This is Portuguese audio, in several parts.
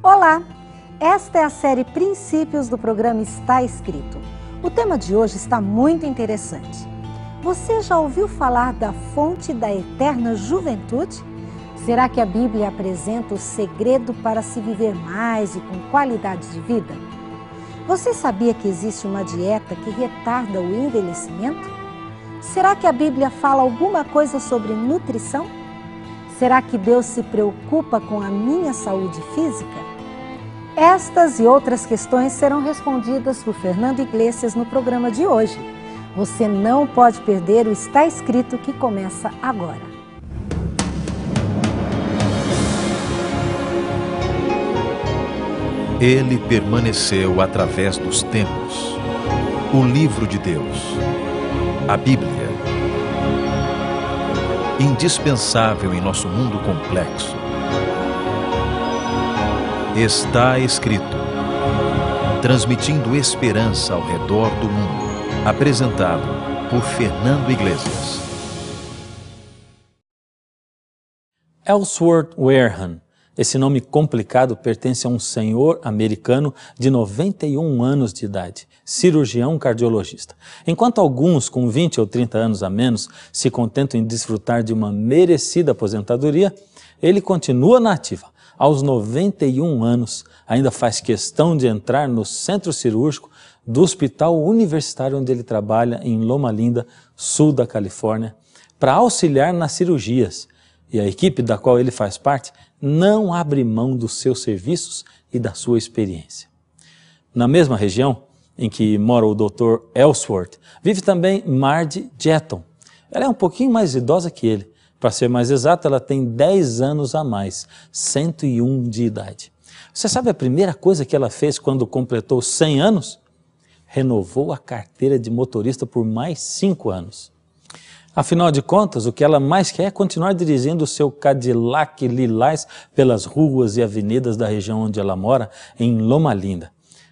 Olá! Esta é a série Princípios do programa Está Escrito. O tema de hoje está muito interessante. Você já ouviu falar da fonte da eterna juventude? Será que a Bíblia apresenta o segredo para se viver mais e com qualidade de vida? Você sabia que existe uma dieta que retarda o envelhecimento? Será que a Bíblia fala alguma coisa sobre nutrição? Será que Deus se preocupa com a minha saúde física? Estas e outras questões serão respondidas por Fernando Iglesias no programa de hoje. Você não pode perder o Está Escrito que começa agora. Ele permaneceu através dos tempos. O livro de Deus, a Bíblia. Indispensável em nosso mundo complexo. Está Escrito, transmitindo esperança ao redor do mundo, apresentado por Fernando Iglesias. Ellsworth Wareham. Esse nome complicado pertence a um senhor americano de 91 anos de idade, cirurgião cardiologista. Enquanto alguns com 20 ou 30 anos a menos se contentam em desfrutar de uma merecida aposentadoria, ele continua na ativa. Aos 91 anos, ainda faz questão de entrar no centro cirúrgico do hospital universitário onde ele trabalha em Loma Linda, sul da Califórnia, para auxiliar nas cirurgias. E a equipe da qual ele faz parte não abre mão dos seus serviços e da sua experiência. Na mesma região em que mora o Dr. Ellsworth, vive também Margie Jetton. Ela é um pouquinho mais idosa que ele. Para ser mais exato, ela tem 10 anos a mais, 101 de idade. Você sabe a primeira coisa que ela fez quando completou 100 anos? Renovou a carteira de motorista por mais 5 anos. Afinal de contas, o que ela mais quer é continuar dirigindo o seu Cadillac lilás pelas ruas e avenidas da região onde ela mora, em Loma Linda.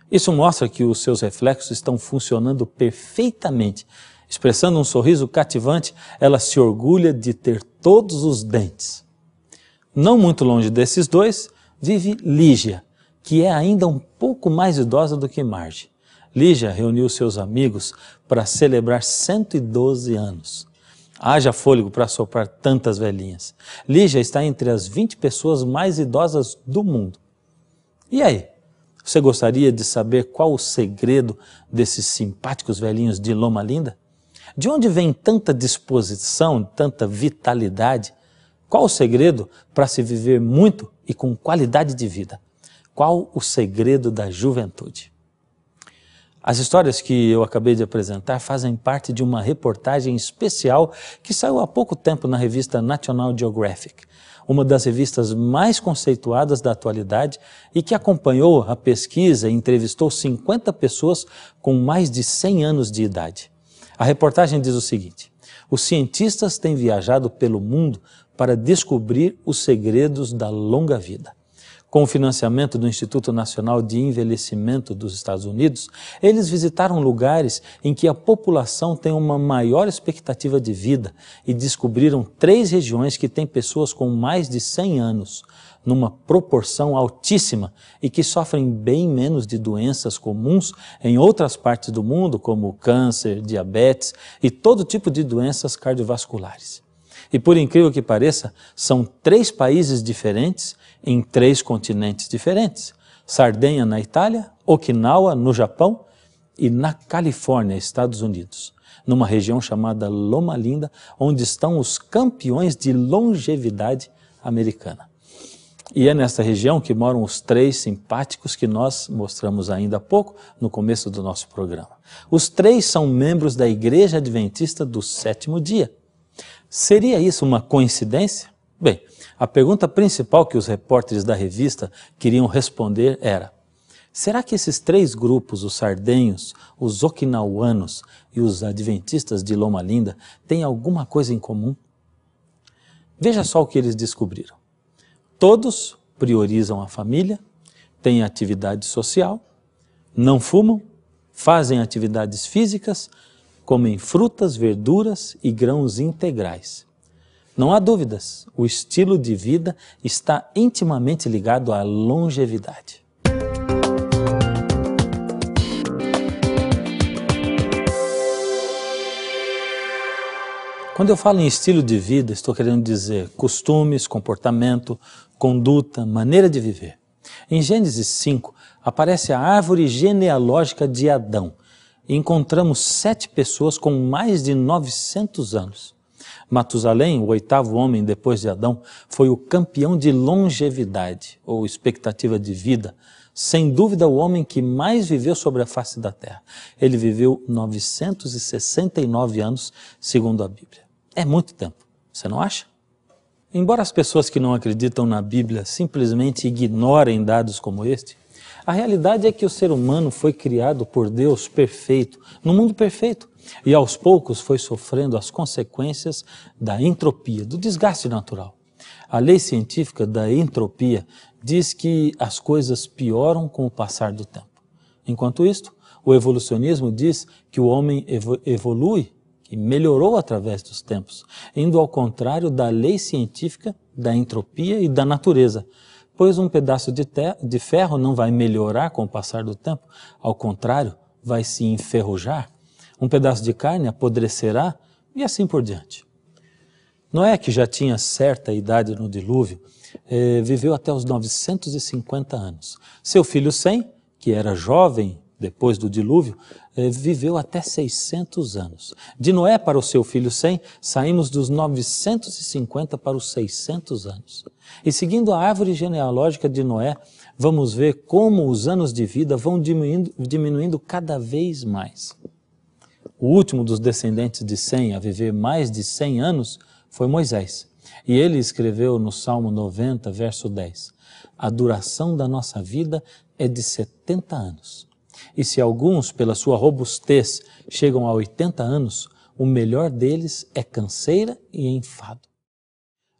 Isso mostra que os seus reflexos estão funcionando perfeitamente. Expressando um sorriso cativante, ela se orgulha de ter todos os dentes. Não muito longe desses dois, vive Lígia, que é ainda um pouco mais idosa do que Margie. Lígia reuniu seus amigos para celebrar 112 anos. Haja fôlego para soprar tantas velhinhas. Lígia está entre as 20 pessoas mais idosas do mundo. E aí? Você gostaria de saber qual o segredo desses simpáticos velhinhos de Loma Linda? De onde vem tanta disposição, tanta vitalidade? Qual o segredo para se viver muito e com qualidade de vida? Qual o segredo da juventude? As histórias que eu acabei de apresentar fazem parte de uma reportagem especial que saiu há pouco tempo na revista National Geographic, uma das revistas mais conceituadas da atualidade e que acompanhou a pesquisa e entrevistou 50 pessoas com mais de 100 anos de idade. A reportagem diz o seguinte: os cientistas têm viajado pelo mundo para descobrir os segredos da longa vida. Com o financiamento do Instituto Nacional de Envelhecimento dos Estados Unidos, eles visitaram lugares em que a população tem uma maior expectativa de vida e descobriram 3 regiões que têm pessoas com mais de 100 anos, numa proporção altíssima e que sofrem bem menos de doenças comuns em outras partes do mundo, como câncer, diabetes e todo tipo de doenças cardiovasculares. E por incrível que pareça, são 3 países diferentes em 3 continentes diferentes. Sardenha na Itália, Okinawa no Japão e na Califórnia, Estados Unidos, numa região chamada Loma Linda, onde estão os campeões de longevidade americana. E é nesta região que moram os 3 simpáticos que nós mostramos ainda há pouco, no começo do nosso programa. Os 3 são membros da Igreja Adventista do Sétimo Dia. Seria isso uma coincidência? Bem, a pergunta principal que os repórteres da revista queriam responder era: será que esses 3 grupos, os sardenhos, os okinauanos e os adventistas de Loma Linda, têm alguma coisa em comum? Veja só o que eles descobriram. Todos priorizam a família, têm atividade social, não fumam, fazem atividades físicas, comem frutas, verduras e grãos integrais. Não há dúvidas, o estilo de vida está intimamente ligado à longevidade. Quando eu falo em estilo de vida, estou querendo dizer costumes, comportamento, conduta, maneira de viver. Em Gênesis 5, aparece a árvore genealógica de Adão e encontramos 7 pessoas com mais de 900 anos. Matusalém, o 8º homem depois de Adão, foi o campeão de longevidade, ou expectativa de vida. Sem dúvida, o homem que mais viveu sobre a face da terra. Ele viveu 969 anos, segundo a Bíblia. É muito tempo, você não acha? Embora as pessoas que não acreditam na Bíblia simplesmente ignorem dados como este, a realidade é que o ser humano foi criado por Deus perfeito, no mundo perfeito, e aos poucos foi sofrendo as consequências da entropia, do desgaste natural. A lei científica da entropia diz que as coisas pioram com o passar do tempo. Enquanto isto, o evolucionismo diz que o homem evolui, que melhorou através dos tempos, indo ao contrário da lei científica da entropia e da natureza, pois um pedaço de ferro não vai melhorar com o passar do tempo, ao contrário, vai se enferrujar. Um pedaço de carne apodrecerá e assim por diante. Noé, que já tinha certa idade no dilúvio, viveu até os 950 anos. Seu filho Sem, que era jovem depois do dilúvio, viveu até 600 anos. De Noé para o seu filho Sem, saímos dos 950 para os 600 anos. E seguindo a árvore genealógica de Noé, vamos ver como os anos de vida vão diminuindo cada vez mais. O último dos descendentes de Sem a viver mais de 100 anos foi Moisés. E ele escreveu no Salmo 90, verso 10, a duração da nossa vida é de 70 anos. E se alguns, pela sua robustez, chegam a 80 anos, o melhor deles é canseira e enfado.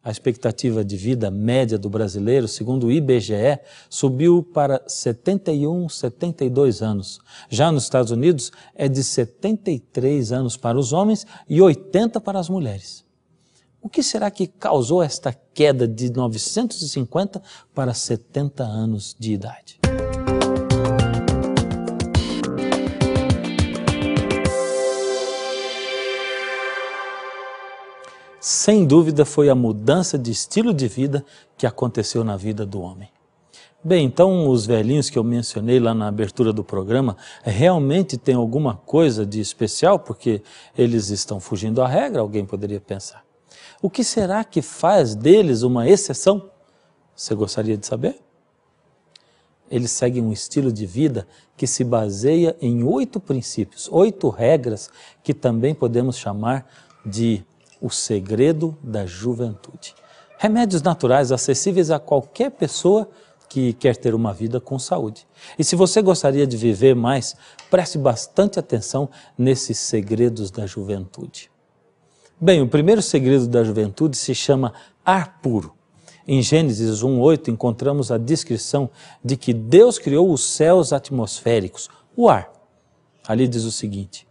A expectativa de vida média do brasileiro, segundo o IBGE, subiu para 71, 72 anos. Já nos Estados Unidos, é de 73 anos para os homens e 80 para as mulheres. O que será que causou esta queda de 950 para 70 anos de idade? Sem dúvida foi a mudança de estilo de vida que aconteceu na vida do homem. Bem, então os velhinhos que eu mencionei lá na abertura do programa realmente têm alguma coisa de especial porque eles estão fugindo à regra, alguém poderia pensar. O que será que faz deles uma exceção? Você gostaria de saber? Eles seguem um estilo de vida que se baseia em 8 princípios, 8 regras que também podemos chamar de o segredo da juventude. Remédios naturais acessíveis a qualquer pessoa que quer ter uma vida com saúde. E se você gostaria de viver mais, preste bastante atenção nesses segredos da juventude. Bem, o primeiro segredo da juventude se chama ar puro. Em Gênesis 1:8 encontramos a descrição de que Deus criou os céus atmosféricos, o ar. Ali diz o seguinte,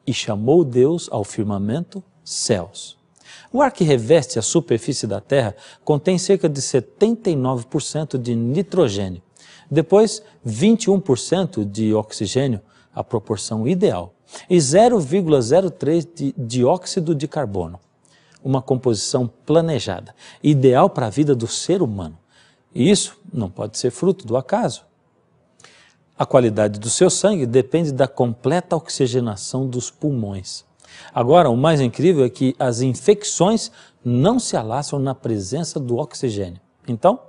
e chamou Deus ao firmamento céus. O ar que reveste a superfície da Terra contém cerca de 79% de nitrogênio, depois 21% de oxigênio, a proporção ideal, e 0,03 de dióxido de carbono, uma composição planejada, ideal para a vida do ser humano. E isso não pode ser fruto do acaso. A qualidade do seu sangue depende da completa oxigenação dos pulmões. Agora, o mais incrível é que as infecções não se alastram na presença do oxigênio. Então,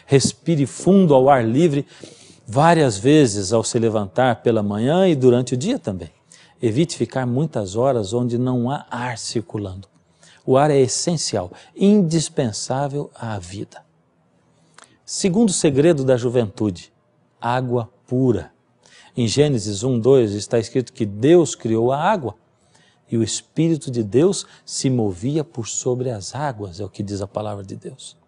respire fundo ao ar livre várias vezes ao se levantar pela manhã e durante o dia também. Evite ficar muitas horas onde não há ar circulando. O ar é essencial, indispensável à vida. Segundo segredo da juventude, água pura. Em Gênesis 1:2 está escrito que Deus criou a água. E o Espírito de Deus se movia por sobre as águas, é o que diz a palavra de Deus.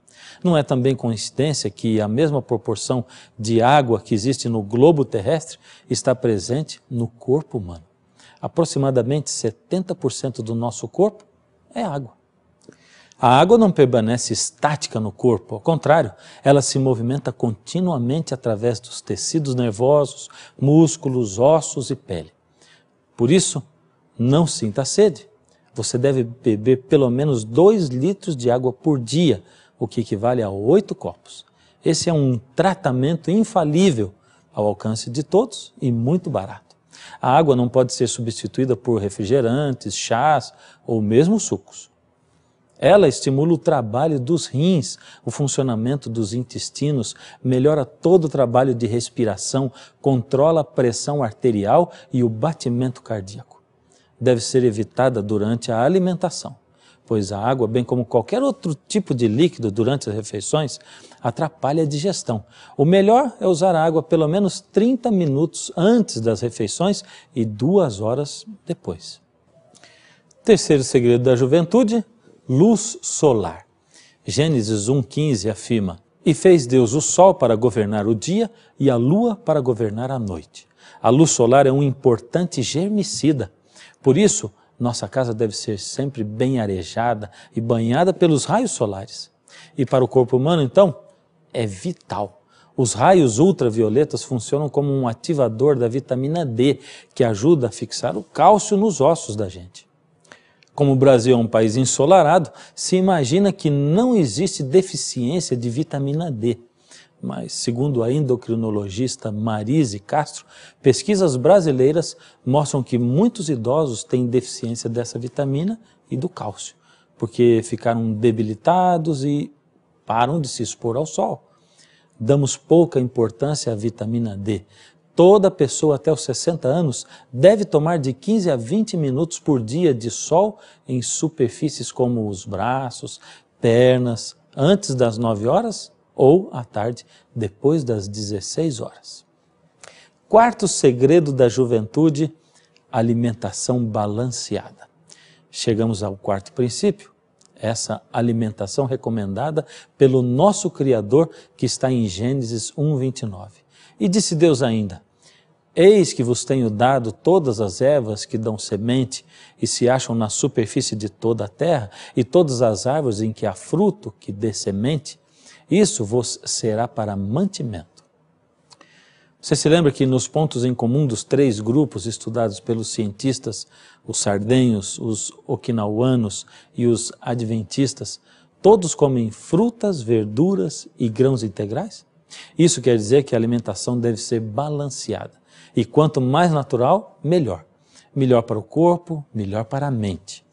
Não é também coincidência que a mesma proporção de água que existe no globo terrestre está presente no corpo humano. Aproximadamente 70% do nosso corpo é água. A água não permanece estática no corpo, ao contrário, ela se movimenta continuamente através dos tecidos nervosos, músculos, ossos e pele. Por isso, não sinta sede. Você deve beber pelo menos 2 litros de água por dia, o que equivale a 8 copos. Esse é um tratamento infalível, ao alcance de todos e muito barato. A água não pode ser substituída por refrigerantes, chás ou mesmo sucos. Ela estimula o trabalho dos rins, o funcionamento dos intestinos, melhora todo o trabalho de respiração, controla a pressão arterial e o batimento cardíaco. Deve ser evitada durante a alimentação, pois a água, bem como qualquer outro tipo de líquido durante as refeições, atrapalha a digestão. O melhor é usar a água pelo menos 30 minutos antes das refeições e 2 horas depois. Terceiro segredo da juventude: luz solar. Gênesis 1,15 afirma: "E fez Deus o sol para governar o dia e a lua para governar a noite." A luz solar é um importante germicida. Por isso, nossa casa deve ser sempre bem arejada e banhada pelos raios solares. E para o corpo humano, então, é vital. Os raios ultravioletas funcionam como um ativador da vitamina D, que ajuda a fixar o cálcio nos ossos da gente. Como o Brasil é um país ensolarado, se imagina que não existe deficiência de vitamina D. Mas, segundo a endocrinologista Marise Castro, pesquisas brasileiras mostram que muitos idosos têm deficiência dessa vitamina e do cálcio, porque ficaram debilitados e param de se expor ao sol. Damos pouca importância à vitamina D. Toda pessoa até os 60 anos deve tomar de 15 a 20 minutos por dia de sol em superfícies como os braços, pernas, antes das 9 horas ou à tarde, depois das 16 horas. Quarto segredo da juventude: alimentação balanceada. Chegamos ao quarto princípio, essa alimentação recomendada pelo nosso Criador, que está em Gênesis 1,29. E disse Deus ainda: "Eis que vos tenho dado todas as ervas que dão semente e se acham na superfície de toda a terra, e todas as árvores em que há fruto que dê semente, isso vos será para mantimento." Você se lembra que nos pontos em comum dos 3 grupos estudados pelos cientistas, os sardenhos, os okinawanos e os adventistas, todos comem frutas, verduras e grãos integrais? Isso quer dizer que a alimentação deve ser balanceada. E quanto mais natural, melhor. Melhor para o corpo, melhor para a mente.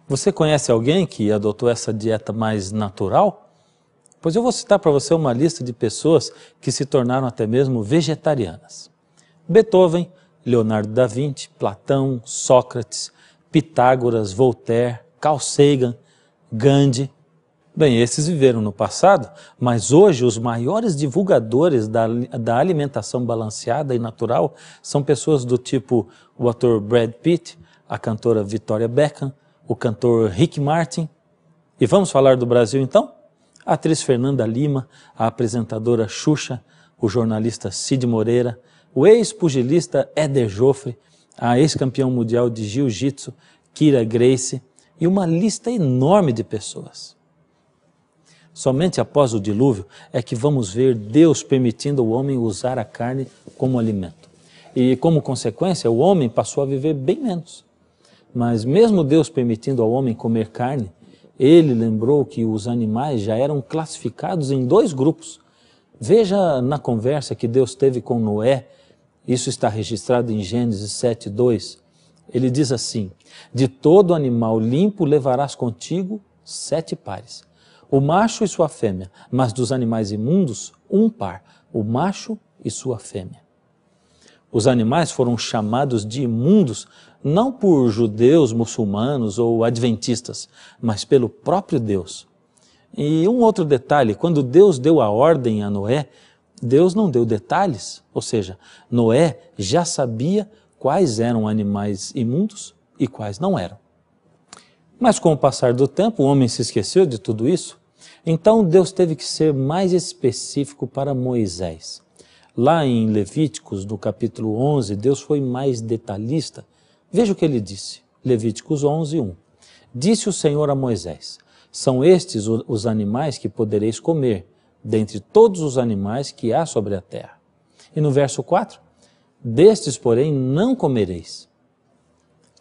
Você conhece alguém que adotou essa dieta mais natural? Pois eu vou citar para você uma lista de pessoas que se tornaram até mesmo vegetarianas. Beethoven, Leonardo da Vinci, Platão, Sócrates, Pitágoras, Voltaire, Carl Sagan, Gandhi. Bem, esses viveram no passado, mas hoje os maiores divulgadores da alimentação balanceada e natural são pessoas do tipo o ator Brad Pitt, a cantora Victoria Beckham, o cantor Rick Martin. E vamos falar do Brasil então? A atriz Fernanda Lima, a apresentadora Xuxa, o jornalista Cid Moreira, o ex-pugilista Éder Joffre, a ex-campeã mundial de jiu-jitsu Kira Gracie e uma lista enorme de pessoas. Somente após o dilúvio é que vamos ver Deus permitindo o homem usar a carne como alimento. E como consequência, o homem passou a viver bem menos. Mas mesmo Deus permitindo ao homem comer carne, ele lembrou que os animais já eram classificados em 2 grupos. Veja na conversa que Deus teve com Noé, isso está registrado em Gênesis 7,2. Ele diz assim: "De todo animal limpo levarás contigo 7 pares, o macho e sua fêmea, mas dos animais imundos, 1 par, o macho e sua fêmea." Os animais foram chamados de imundos não por judeus, muçulmanos ou adventistas, mas pelo próprio Deus. E um outro detalhe, quando Deus deu a ordem a Noé, Deus não deu detalhes, ou seja, Noé já sabia quais eram animais imundos e quais não eram. Mas com o passar do tempo, o homem se esqueceu de tudo isso, então Deus teve que ser mais específico para Moisés. Lá em Levíticos, no capítulo 11, Deus foi mais detalhista. Veja o que ele disse, Levíticos 11:1. "Disse o Senhor a Moisés: São estes os animais que podereis comer, dentre todos os animais que há sobre a terra. E no verso 4, destes, porém, não comereis.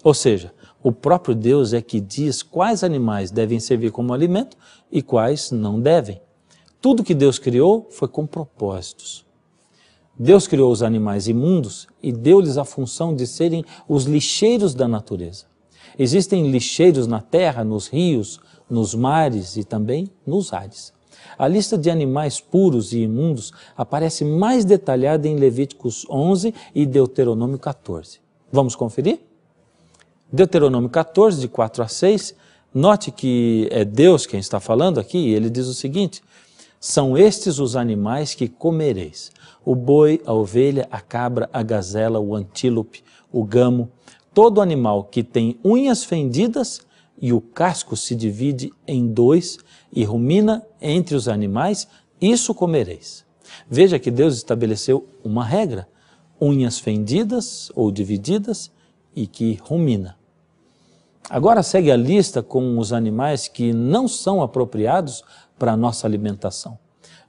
Ou seja, o próprio Deus é que diz quais animais devem servir como alimento e quais não devem. Tudo que Deus criou foi com propósitos. Deus criou os animais imundos e deu-lhes a função de serem os lixeiros da natureza. Existem lixeiros na terra, nos rios, nos mares e também nos ares. A lista de animais puros e imundos aparece mais detalhada em Levíticos 11 e Deuteronômio 14. Vamos conferir? Deuteronômio 14, de 4 a 6, note que é Deus quem está falando aqui, e ele diz o seguinte: são estes os animais que comereis: o boi, a ovelha, a cabra, a gazela, o antílope, o gamo, todo animal que tem unhas fendidas e o casco se divide em dois e rumina entre os animais, isso comereis. Veja que Deus estabeleceu uma regra: unhas fendidas ou divididas e que rumina. Agora segue a lista com os animais que não são apropriados para a nossa alimentação.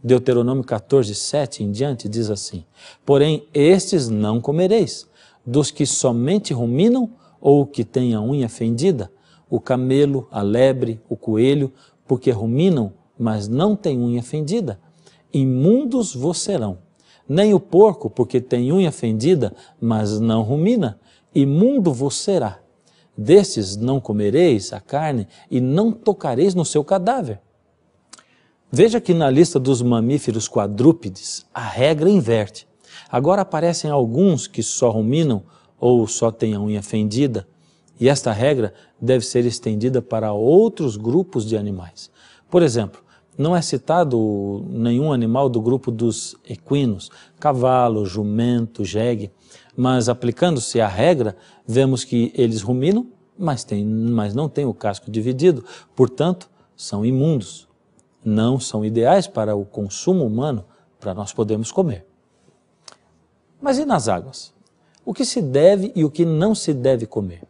Deuteronômio 14, 7 em diante diz assim: porém estes não comereis, dos que somente ruminam ou que têm a unha fendida, o camelo, a lebre, o coelho, porque ruminam, mas não têm unha fendida, imundos vos serão. Nem o porco, porque tem unha fendida, mas não rumina, imundo vos será. Destes não comereis a carne e não tocareis no seu cadáver. Veja que na lista dos mamíferos quadrúpedes, a regra inverte. Agora aparecem alguns que só ruminam ou só têm a unha fendida, e esta regra deve ser estendida para outros grupos de animais. Por exemplo, não é citado nenhum animal do grupo dos equinos, cavalo, jumento, jegue, mas aplicando-se a regra, vemos que eles ruminam, mas não têm o casco dividido, portanto, são imundos. Não são ideais para o consumo humano, para nós podermos comer. Mas e nas águas? O que se deve e o que não se deve comer?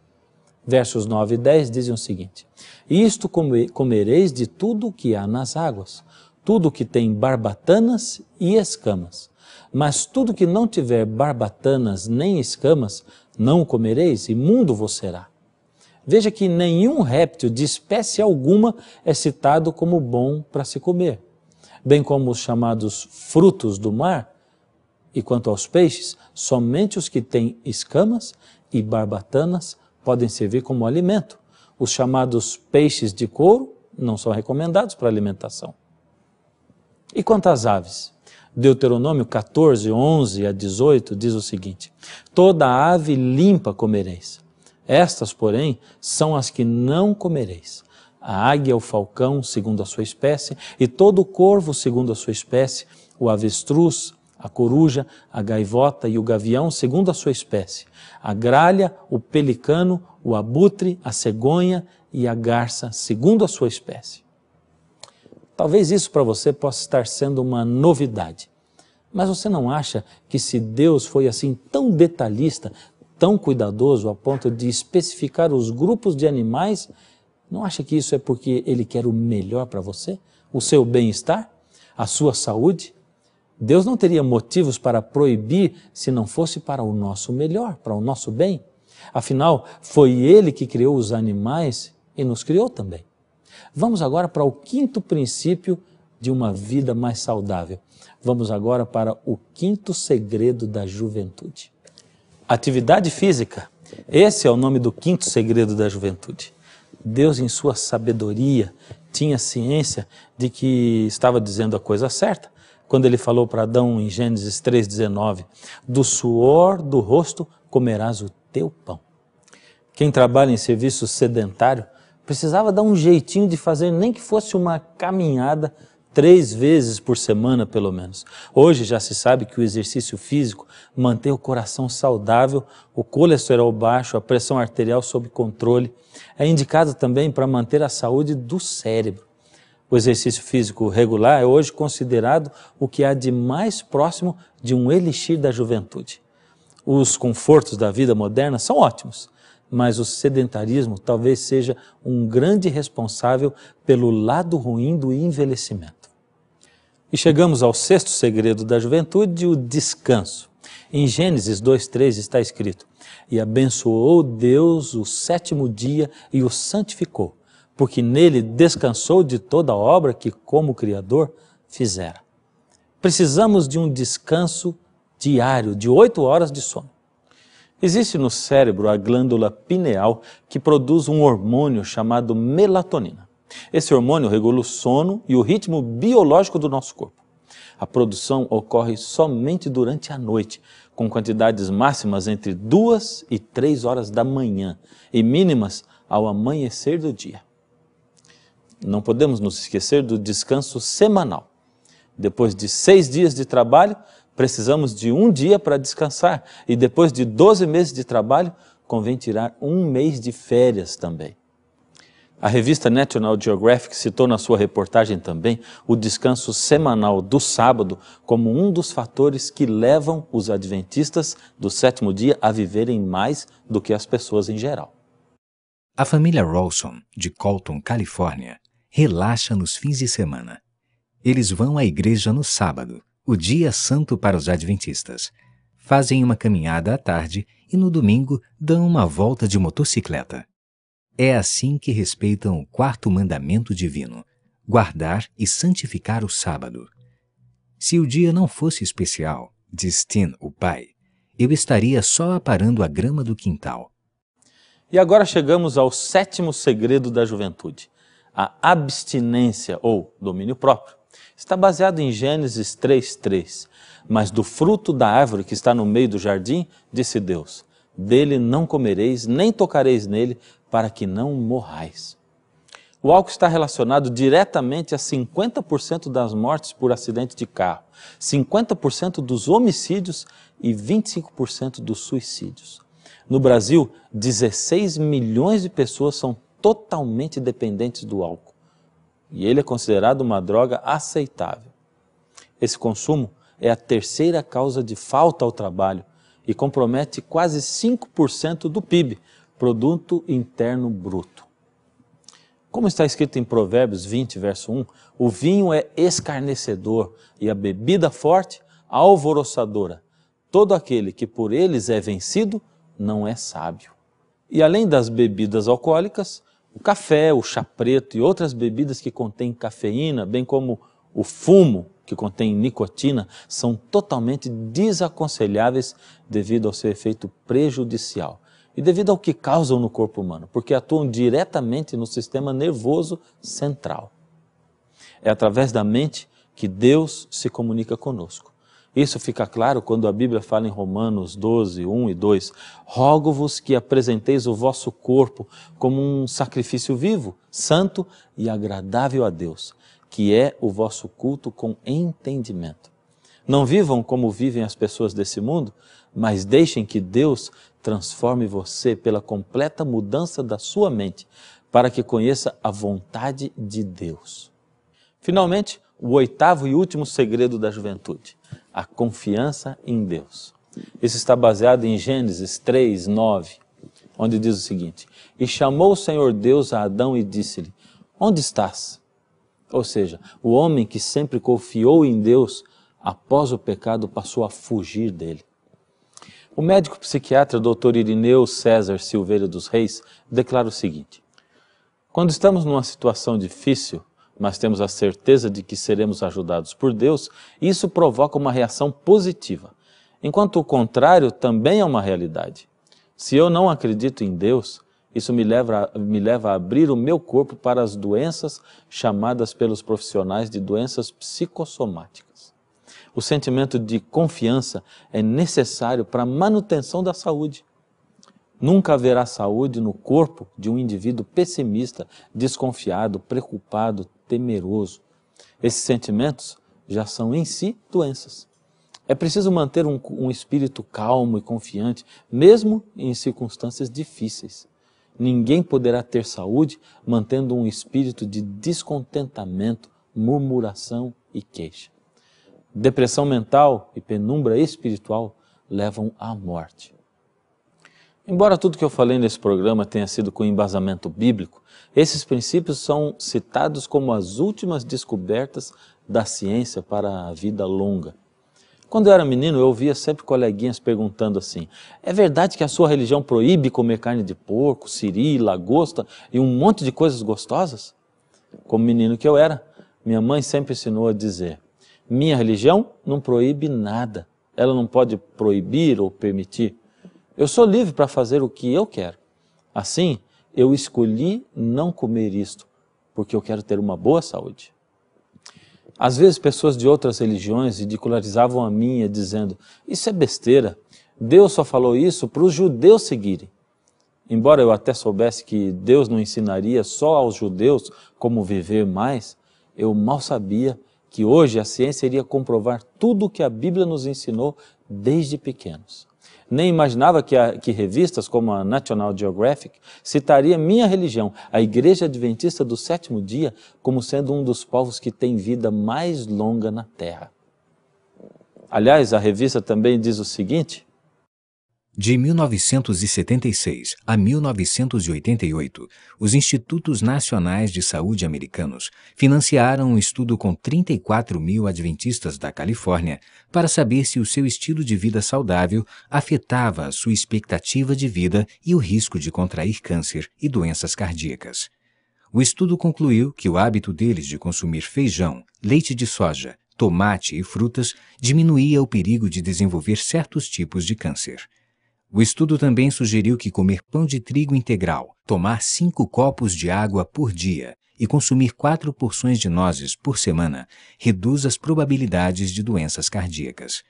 Versos 9 e 10 dizem o seguinte: isto comereis de tudo o que há nas águas, tudo que tem barbatanas e escamas. Mas tudo que não tiver barbatanas nem escamas, não comereis, imundo vos será. Veja que nenhum réptil de espécie alguma é citado como bom para se comer, bem como os chamados frutos do mar. E quanto aos peixes, somente os que têm escamas e barbatanas podem servir como alimento. Os chamados peixes de couro não são recomendados para alimentação. E quanto às aves? Deuteronômio 14, 11 a 18 diz o seguinte: toda ave limpa comereis. Estas, porém, são as que não comereis: a águia, o falcão, segundo a sua espécie, e todo o corvo, segundo a sua espécie, o avestruz, a coruja, a gaivota e o gavião, segundo a sua espécie, a gralha, o pelicano, o abutre, a cegonha e a garça, segundo a sua espécie. Talvez isso para você possa estar sendo uma novidade, mas você não acha que se Deus foi assim tão detalhista, tão cuidadoso a ponto de especificar os grupos de animais, não acha que isso é porque Ele quer o melhor para você? O seu bem-estar? A sua saúde? Deus não teria motivos para proibir se não fosse para o nosso melhor, para o nosso bem. Afinal, foi Ele que criou os animais e nos criou também. Vamos agora para o quinto princípio de uma vida mais saudável. Vamos agora para o quinto segredo da juventude. Atividade física. Esse é o nome do quinto segredo da juventude. Deus, em sua sabedoria, tinha ciência de que estava dizendo a coisa certa, quando Ele falou para Adão em Gênesis 3,19, do suor do rosto comerás o teu pão. Quem trabalha em serviço sedentário precisava dar um jeitinho de fazer nem que fosse uma caminhada 3 vezes por semana, pelo menos. Hoje já se sabe que o exercício físico mantém o coração saudável, o colesterol baixo, a pressão arterial sob controle. É indicado também para manter a saúde do cérebro. O exercício físico regular é hoje considerado o que há de mais próximo de um elixir da juventude. Os confortos da vida moderna são ótimos, mas o sedentarismo talvez seja um grande responsável pelo lado ruim do envelhecimento. E chegamos ao sexto segredo da juventude, o descanso. Em Gênesis 2:3 está escrito: "E abençoou Deus o sétimo dia e o santificou, porque nele descansou de toda a obra que, como Criador, fizera." Precisamos de um descanso diário, de 8 horas de sono. Existe no cérebro a glândula pineal que produz um hormônio chamado melatonina. Esse hormônio regula o sono e o ritmo biológico do nosso corpo. A produção ocorre somente durante a noite, com quantidades máximas entre 2 e 3 horas da manhã e mínimas ao amanhecer do dia. Não podemos nos esquecer do descanso semanal. Depois de 6 dias de trabalho, precisamos de 1 dia para descansar, e depois de 12 meses de trabalho, convém tirar 1 mês de férias também. A revista National Geographic citou na sua reportagem também o descanso semanal do sábado como um dos fatores que levam os adventistas do sétimo dia a viverem mais do que as pessoas em geral. A família Rawson, de Colton, Califórnia, relaxa nos fins de semana. Eles vão à igreja no sábado, o dia santo para os adventistas. Fazem uma caminhada à tarde e no domingo dão uma volta de motocicleta. É assim que respeitam o 4º mandamento divino: guardar e santificar o sábado. Se o dia não fosse especial, diz Tim, o pai, eu estaria só aparando a grama do quintal. E agora chegamos ao 7º segredo da juventude, a abstinência ou domínio próprio. Está baseado em Gênesis 3:3. "Mas do fruto da árvore que está no meio do jardim, disse Deus, dele não comereis, nem tocareis nele, para que não morrais." O álcool está relacionado diretamente a 50% das mortes por acidente de carro, 50% dos homicídios e 25% dos suicídios. No Brasil, 16 milhões de pessoas são totalmente dependentes do álcool. E ele é considerado uma droga aceitável. Esse consumo é a 3ª causa de falta ao trabalho e compromete quase 5% do PIB, Produto Interno Bruto. Como está escrito em Provérbios 20, verso 1, o vinho é escarnecedor e a bebida forte, alvoroçadora. Todo aquele que por eles é vencido não é sábio. E além das bebidas alcoólicas, o café, o chá preto e outras bebidas que contêm cafeína, bem como o fumo, que contém nicotina, são totalmente desaconselháveis devido ao seu efeito prejudicial e devido ao que causam no corpo humano, porque atuam diretamente no sistema nervoso central. É através da mente que Deus se comunica conosco. Isso fica claro quando a Bíblia fala em Romanos 12, 1 e 2. "Rogo-vos que apresenteis o vosso corpo como um sacrifício vivo, santo e agradável a Deus, que é o vosso culto com entendimento. Não vivam como vivem as pessoas desse mundo, mas deixem que Deus transforme você pela completa mudança da sua mente, para que conheça a vontade de Deus." Finalmente, o 8º e último segredo da juventude, a confiança em Deus. Isso está baseado em Gênesis 3:9, onde diz o seguinte: "E chamou o Senhor Deus a Adão e disse-lhe, onde estás?" Ou seja, o homem que sempre confiou em Deus, após o pecado, passou a fugir dele. O médico psiquiatra Dr. Irineu César Silveira dos Reis declara o seguinte: "Quando estamos numa situação difícil, mas temos a certeza de que seremos ajudados por Deus, isso provoca uma reação positiva, enquanto o contrário também é uma realidade. Se eu não acredito em Deus, isso me leva a abrir o meu corpo para as doenças chamadas pelos profissionais de doenças psicossomáticas. O sentimento de confiança é necessário para a manutenção da saúde. Nunca haverá saúde no corpo de um indivíduo pessimista, desconfiado, preocupado, temeroso. Esses sentimentos já são em si doenças. É preciso manter um espírito calmo e confiante, mesmo em circunstâncias difíceis. Ninguém poderá ter saúde mantendo um espírito de descontentamento, murmuração e queixa. Depressão mental e penumbra espiritual levam à morte. Embora tudo que eu falei nesse programa tenha sido com embasamento bíblico, esses princípios são citados como as últimas descobertas da ciência para a vida longa. Quando eu era menino, eu ouvia sempre coleguinhas perguntando assim: é verdade que a sua religião proíbe comer carne de porco, siri, lagosta e um monte de coisas gostosas? Como menino que eu era, minha mãe sempre ensinou a dizer: minha religião não proíbe nada, ela não pode proibir ou permitir. Eu sou livre para fazer o que eu quero. Assim, eu escolhi não comer isto, porque eu quero ter uma boa saúde. Às vezes pessoas de outras religiões ridicularizavam a minha dizendo: isso é besteira, Deus só falou isso para os judeus seguirem. Embora eu até soubesse que Deus não ensinaria só aos judeus como viver mais, eu mal sabia que hoje a ciência iria comprovar tudo o que a Bíblia nos ensinou desde pequenos. Nem imaginava que revistas como a National Geographic citaria minha religião, a Igreja Adventista do Sétimo Dia, como sendo um dos povos que tem vida mais longa na Terra. Aliás, a revista também diz o seguinte: de 1976 a 1988, os Institutos Nacionais de Saúde americanos financiaram um estudo com 34 mil adventistas da Califórnia para saber se o seu estilo de vida saudável afetava a sua expectativa de vida e o risco de contrair câncer e doenças cardíacas. O estudo concluiu que o hábito deles de consumir feijão, leite de soja, tomate e frutas diminuía o perigo de desenvolver certos tipos de câncer. O estudo também sugeriu que comer pão de trigo integral, tomar 5 copos de água por dia e consumir 4 porções de nozes por semana reduz as probabilidades de doenças cardíacas.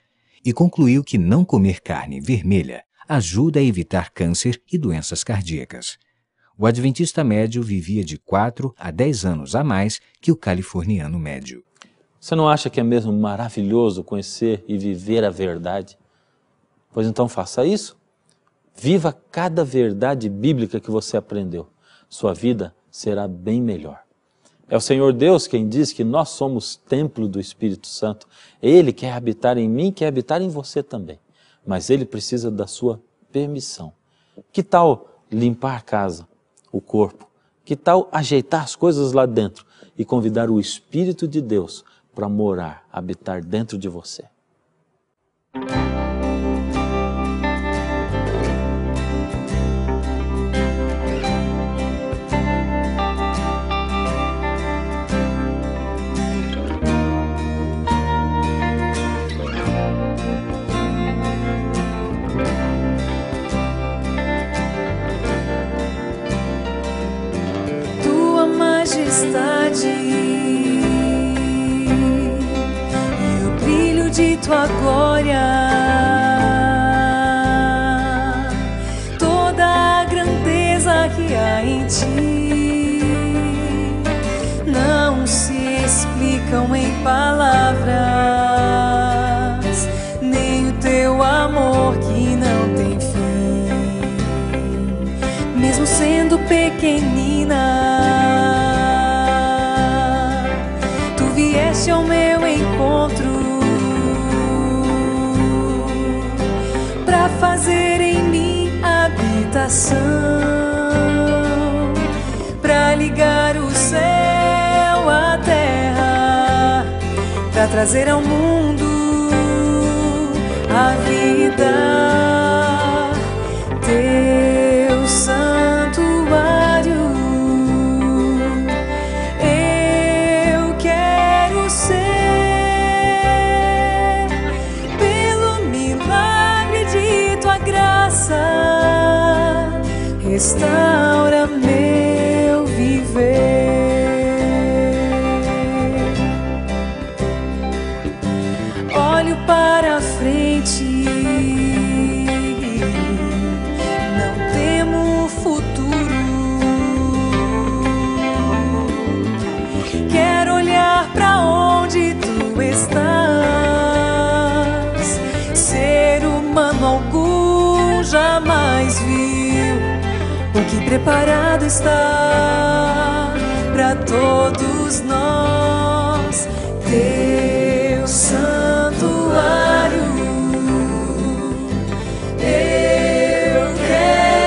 E concluiu que não comer carne vermelha ajuda a evitar câncer e doenças cardíacas. O adventista médio vivia de 4 a 10 anos a mais que o californiano médio. Você não acha que é mesmo maravilhoso conhecer e viver a verdade? Pois então faça isso. Viva cada verdade bíblica que você aprendeu. Sua vida será bem melhor. É o Senhor Deus quem diz que nós somos templo do Espírito Santo. Ele quer habitar em mim, quer habitar em você também. Mas Ele precisa da sua permissão. Que tal limpar a casa, o corpo? Que tal ajeitar as coisas lá dentro e convidar o Espírito de Deus para morar, habitar dentro de você? E o brilho de tua glória, toda a grandeza que há em ti não se explicam em palavras, nem o teu amor que não tem fim. Mesmo sendo pequenina, ao meu encontro para fazer em mim habitação, para ligar o céu à terra, para trazer ao mundo a vida, teu santuário. Restaura meu viver. Olho para a frente, não temo o futuro. Quero olhar para onde tu estás. Ser humano algum jamais viu o que preparado está para todos nós, teu santuário. Eu quero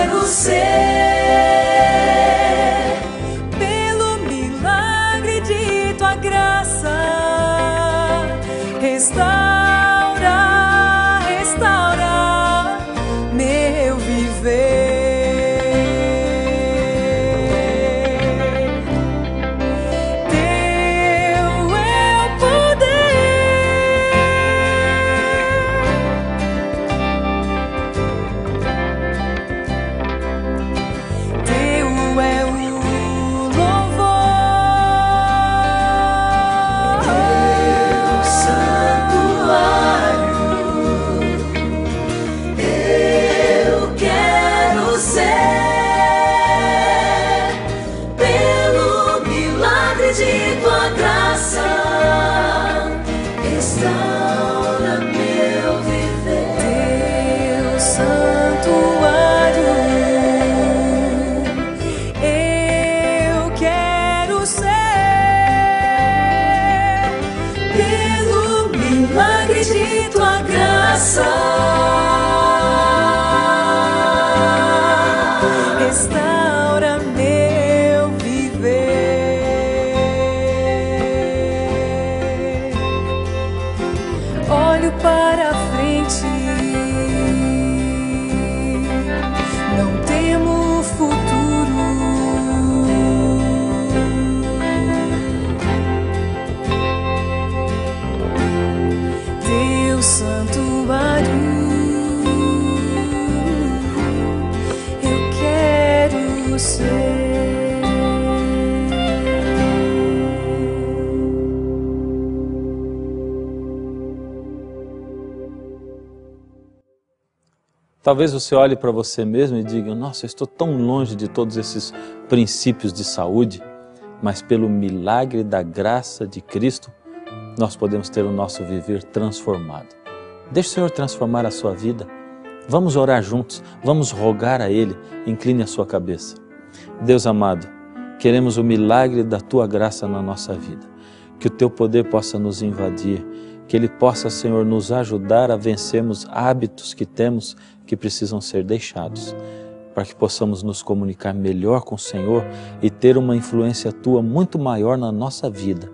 Talvez você olhe para você mesmo e diga, nossa, eu estou tão longe de todos esses princípios de saúde, mas pelo milagre da graça de Cristo, nós podemos ter o nosso viver transformado. Deixe o Senhor transformar a sua vida. Vamos orar juntos, vamos rogar a Ele, incline a sua cabeça. Deus amado, queremos o milagre da Tua graça na nossa vida, que o Teu poder possa nos invadir, que Ele possa, Senhor, nos ajudar a vencermos hábitos que temos que precisam ser deixados, para que possamos nos comunicar melhor com o Senhor e ter uma influência Tua muito maior na nossa vida.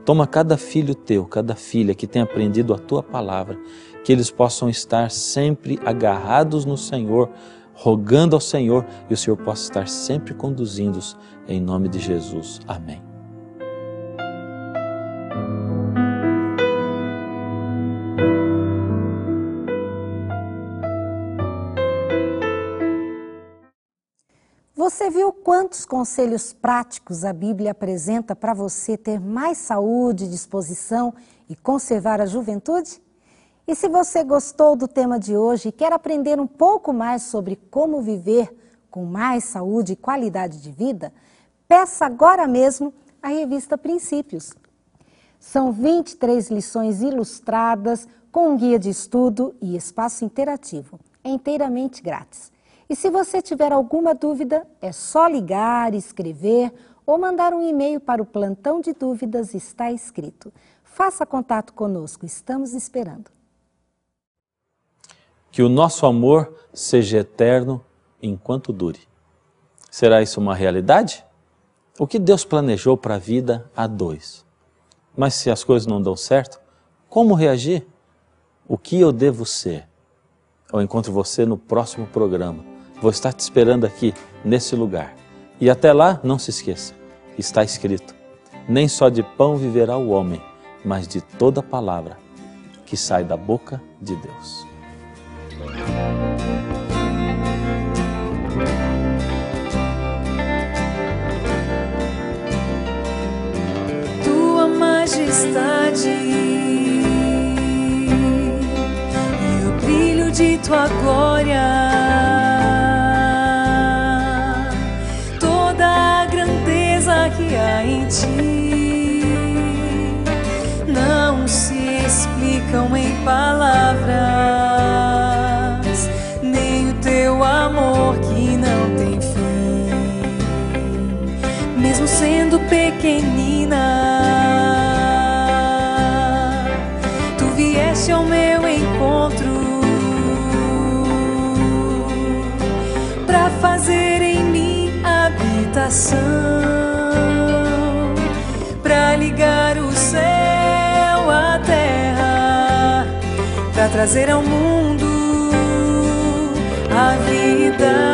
Toma cada filho Teu, cada filha que tem aprendido a Tua palavra, que eles possam estar sempre agarrados no Senhor, rogando ao Senhor, e o Senhor possa estar sempre conduzindo-os, em nome de Jesus. Amém. Você viu quantos conselhos práticos a Bíblia apresenta para você ter mais saúde, disposição e conservar a juventude? E se você gostou do tema de hoje e quer aprender um pouco mais sobre como viver com mais saúde e qualidade de vida, peça agora mesmo a revista Princípios. São 23 lições ilustradas com um guia de estudo e espaço interativo. É inteiramente grátis. E se você tiver alguma dúvida, é só ligar, escrever ou mandar um e-mail para o plantão de dúvidas está escrito. Faça contato conosco, estamos esperando. Que o nosso amor seja eterno enquanto dure. Será isso uma realidade? O que Deus planejou para a vida a dois? Mas se as coisas não dão certo, como reagir? O que eu devo ser? Eu encontro você no próximo programa. Vou estar te esperando aqui, nesse lugar. E até lá, não se esqueça, está escrito, nem só de pão viverá o homem, mas de toda palavra que sai da boca de Deus. Tua majestade e o brilho de tua glória, que há em ti não se explicam em palavras, nem o teu amor que não tem fim. Mesmo sendo pequenina, tu vieste ao meu encontro para fazer em mim habitação, para ligar o céu à terra, para trazer ao mundo a vida.